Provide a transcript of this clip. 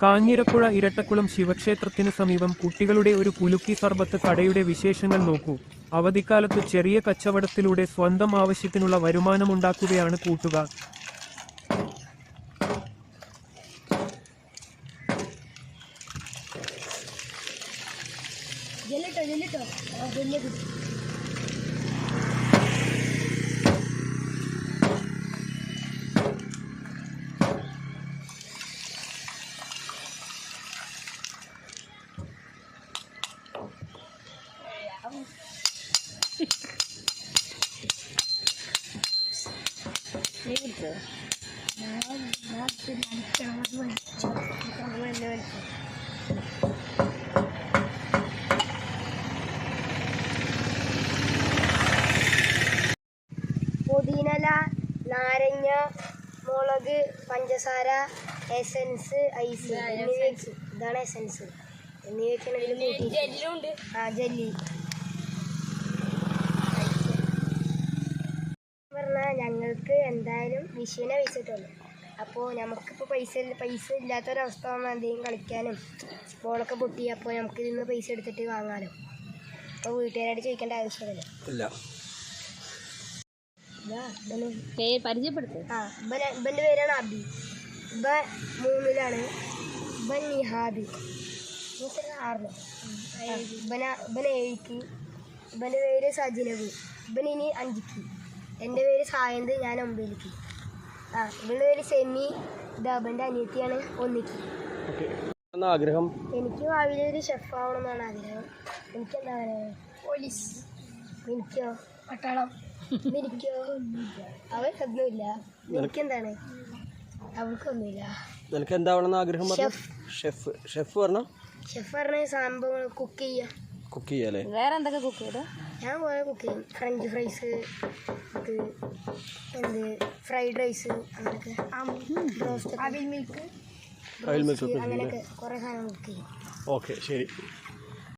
കാഞ്ഞിരപ്പുഴ ഇരട്ടക്കുളം ശിവക്ഷേത്രത്തിനു സമീപം കുട്ടികളുടെ ഒരു കുലുക്കി സർബത്ത് കടയുടെ വിശേഷങ്ങൾ നോക്കൂ. അവധിക്കാലത്ത് ചെറിയ കച്ചവടത്തിലൂടെ സ്വന്തം ആവശ്യത്തിനുള്ള വരുമാനമുണ്ടാക്കുകയാണ് കൂട്ടുകാർ. പുതിനല, നാരങ്ങ, മുളക്, പഞ്ചസാര, എസൻസ്, ഐസ് ഇതാണ് എസൻസ് എന്നിവയൊക്കെയാണ് ഇതിൽ കൂട്ടിയിട്ടുണ്ട്. ജെല്ലി പറഞ്ഞാൽ ഞങ്ങൾക്ക് എന്തായാലും വിഷുവിനെ വെച്ചിട്ടുള്ളൂ. അപ്പോൾ നമുക്കിപ്പോൾ പൈസ ഇല്ലാത്തൊരവസ്ഥ വന്നാൽ എന്തെങ്കിലും കളിക്കാനും ബോളൊക്കെ പൊട്ടി അപ്പോൾ നമുക്ക് ഇതിന്ന് പൈസ എടുത്തിട്ട് വാങ്ങാനും അപ്പോൾ വീട്ടുകാരായിട്ട് ചോദിക്കേണ്ട ആവശ്യമില്ല. പരിചയപ്പെടുത്തു. ഇവൻ്റെ പേരാണ് അബി. ഇവൻ 3ലാണ്. ഇവൻ നിഹാദ് 6. ഇവൻ 7ക്ക്. ഇവൻ്റെ പേര് സജിനവ്. ഇവൻ ഇനി 5ക്ക്. എൻ്റെ പേര് സായന്ത്, ഞാൻ 9ക്ക്. ഇവൻ്റെ പേര് സെമി. ഇവൻ്റെ അനിയത്തിയാണ് 1ക്ക്. ആഗ്രഹം? എനിക്ക് ഭാവിയിൽ ഒരു ഷെഫ് ആവണമെന്നാണ് ആഗ്രഹം. എനിക്കെന്താ പോലീസ്. എനിക്കോ പട്ടാളം. എനിക്കോ അവർക്കൊന്നുമില്ല. എനിക്കെന്താണ് അവർക്കൊന്നുമില്ല. നിനക്ക് എന്താവണമെന്ന് ആഗ്രഹം? ഷെഫ് പറഞ്ഞ സംഭവങ്ങൾ കുക്ക് ചെയ്യാല്ലേ? വേറെ എന്തൊക്കെ കുക്ക് ചെയ്തോ? ഞാൻ കുറേ കുക്ക് ചെയ്യും. ഫ്രഞ്ച് ഫ്രൈസ്, ഫ്രൈഡ് റൈസ്, അങ്ങനെയൊക്കെ റോസ്റ്റ്, അവിൽ മിൽക്ക്, അങ്ങനെയൊക്കെ കുറേ സാധനം കുക്ക് ചെയ്യും. ഓക്കെ, ശരി.